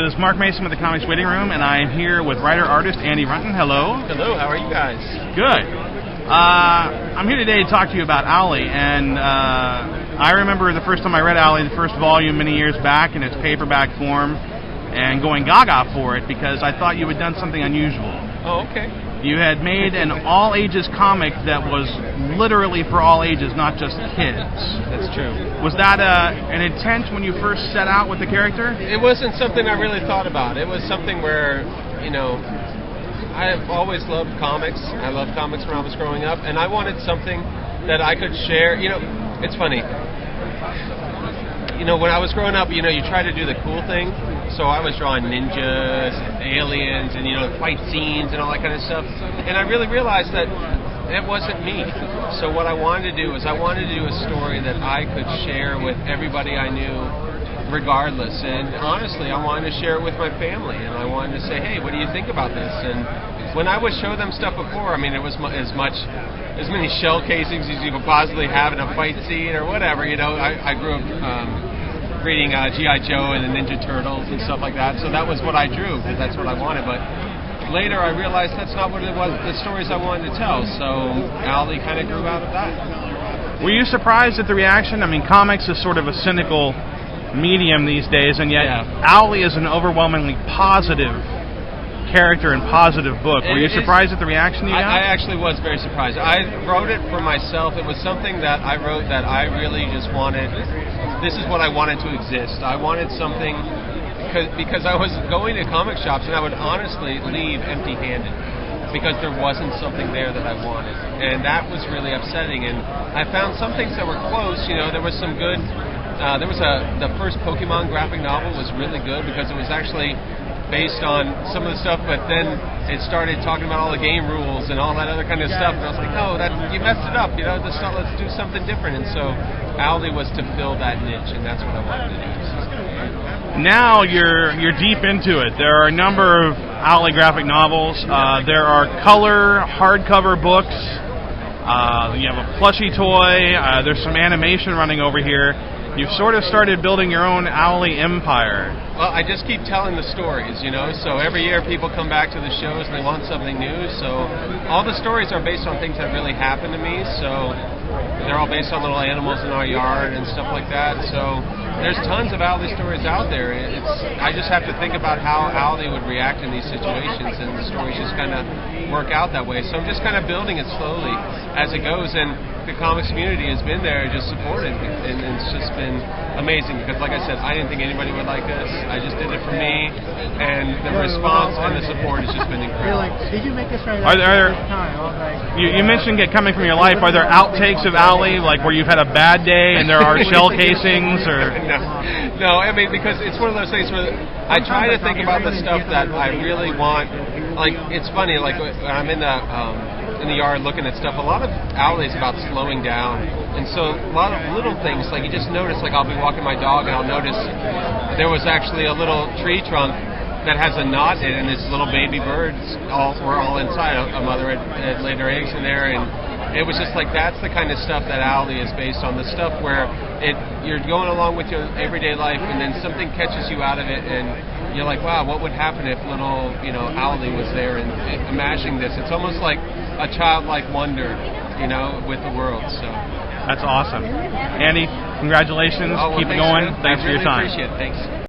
is Marc Mason with the Comics Waiting Room, and I am here with writer-artist Andy Runton. Hello. Hello, how are you guys? Good. I'm here today to talk to you about Owly, and I remember the first time I read Owly, the first volume many years back in its paperback form, and going gaga for it because I thought you had done something unusual. Oh, okay. You had made an all-ages comic that was literally for all ages, not just kids. That's true. Was that an intent when you first set out with the character? It wasn't something I really thought about. It was something where, you know, I've always loved comics. I loved comics when I was growing up, and I wanted something that I could share. You know, it's funny. You know, when I was growing up, you know, you try to do the cool thing. So I was drawing ninjas and aliens and, you know, fight scenes and all that kind of stuff. And I really realized that it wasn't me. So what I wanted to do is I wanted to do a story that I could share with everybody I knew regardless. And honestly, I wanted to share it with my family. And I wanted to say, hey, what do you think about this? And when I would show them stuff before, I mean, it was as many shell casings as you could possibly have in a fight scene or whatever. You know, I grew up reading G.I. Joe and the Ninja Turtles and stuff like that, so that was what I drew, because that's what I wanted. But later I realized that's not what it was, the stories I wanted to tell, so Owly kind of grew out of that. Were you surprised at the reaction? I mean, comics is sort of a cynical medium these days, and yet Owly is an overwhelmingly positive character and positive book. Were you surprised at the reaction you got? I actually was very surprised. I wrote it for myself. It was something that I wrote that I really just wanted. This is what I wanted to exist. I wanted something because I was going to comic shops and I would honestly leave empty-handed because there wasn't something there that I wanted, and that was really upsetting. And I found some things that were close. You know, there was some good. The first Pokemon graphic novel was really good because it was actually based on some of the stuff, but then it started talking about all the game rules and all that other kind of stuff, and I was like, no, you messed it up, you know, let's do something different. And so Owly was to fill that niche, and that's what I wanted to do. Now you're deep into it. There are a number of Owly graphic novels. There are color hardcover books. You have a plushie toy. There's some animation running over here. You've sort of started building your own Owly empire. Well, I just keep telling the stories, you know, so every year people come back to the shows and they want something new, so all the stories are based on things that really happened to me, so they're all based on little animals in our yard and stuff like that, so there's tons of Owly stories out there. I just have to think about how Owly would react in these situations, and the stories just kind of work out that way, so I'm just kind of building it slowly as it goes, and the comics community has been there, just supported, and it's just been amazing because, like I said, I didn't think anybody would like this. I just did it for me, and the response and the support has just been incredible. Did you make this right You mentioned it coming from your life. Are there outtakes of Owly, like where you've had a bad day and there are shell casings, or? No, I mean, because it's one of those things where I try to think about the stuff that I really want. Like, it's funny, like when I'm in the yard looking at stuff, a lot of Owly is about slowing down, and so a lot of little things, like you just notice, like I'll be walking my dog and I'll notice there was actually a little tree trunk that has a knot in it, and these little baby birds were all inside. A mother had laid her eggs in there, and it was just like, that's the kind of stuff that Owly is based on, the stuff where you're going along with your everyday life and then something catches you out of it and you're like, wow, what would happen if little, you know, Owly was there, and imagining this. It's almost like a childlike wonder, you know, with the world. So that's awesome. Andy, congratulations. Oh, well, keep it going. Thanks for your time. Appreciate it. Thanks.